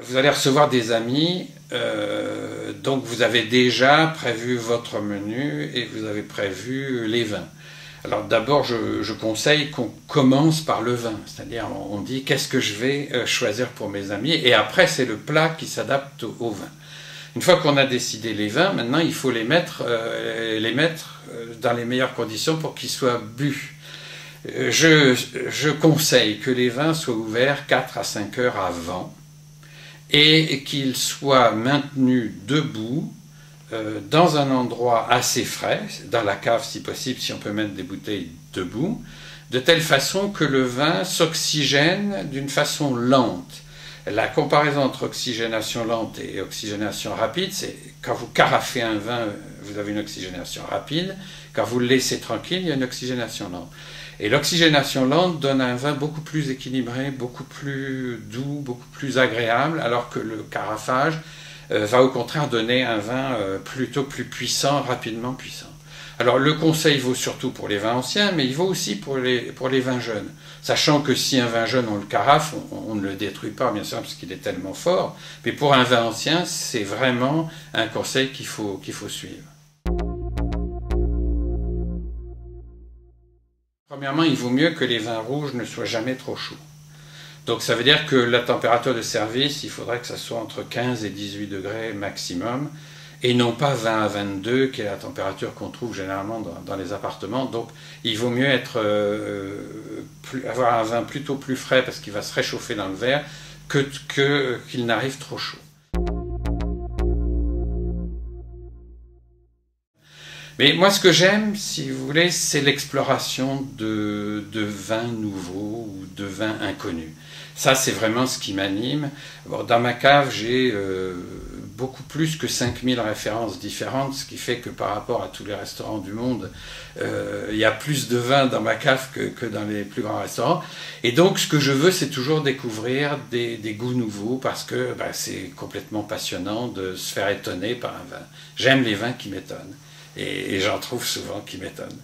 vous allez recevoir des amis, donc vous avez déjà prévu votre menu et vous avez prévu les vins. Alors d'abord, je conseille qu'on commence par le vin, c'est-à-dire on dit qu'est-ce que je vais choisir pour mes amis, et après c'est le plat qui s'adapte au vin. Une fois qu'on a décidé les vins, maintenant il faut les mettre dans les meilleures conditions pour qu'ils soient bu. Je conseille que les vins soient ouverts 4 à 5 heures avant et qu'ils soient maintenus debout dans un endroit assez frais, dans la cave si possible, si on peut mettre des bouteilles debout, de telle façon que le vin s'oxygène d'une façon lente. La comparaison entre oxygénation lente et oxygénation rapide, c'est quand vous carafez un vin, vous avez une oxygénation rapide, quand vous le laissez tranquille, il y a une oxygénation lente. Et l'oxygénation lente donne un vin beaucoup plus équilibré, beaucoup plus doux, beaucoup plus agréable, alors que le carafage va au contraire donner un vin plutôt plus puissant, rapidement puissant. Alors le conseil vaut surtout pour les vins anciens, mais il vaut aussi pour les vins jeunes. Sachant que si un vin jeune on le carafe, on ne le détruit pas bien sûr parce qu'il est tellement fort, mais pour un vin ancien, c'est vraiment un conseil qu'il faut suivre. Premièrement, il vaut mieux que les vins rouges ne soient jamais trop chauds. Donc ça veut dire que la température de service, il faudrait que ça soit entre 15 et 18 degrés maximum, et non pas 20 à 22, qui est la température qu'on trouve généralement dans les appartements. Donc il vaut mieux avoir un vin plutôt plus frais, parce qu'il va se réchauffer dans le verre, qu'il n'arrive trop chaud. Mais moi, ce que j'aime, si vous voulez, c'est l'exploration de vins nouveaux ou de vins inconnus. Ça, c'est vraiment ce qui m'anime. Bon, dans ma cave, j'ai beaucoup plus que 5000 références différentes, ce qui fait que par rapport à tous les restaurants du monde, il y a plus de vins dans ma cave que dans les plus grands restaurants. Et donc, ce que je veux, c'est toujours découvrir des goûts nouveaux, parce que c'est complètement passionnant de se faire étonner par un vin. J'aime les vins qui m'étonnent. Et j'en trouve souvent qui m'étonnent.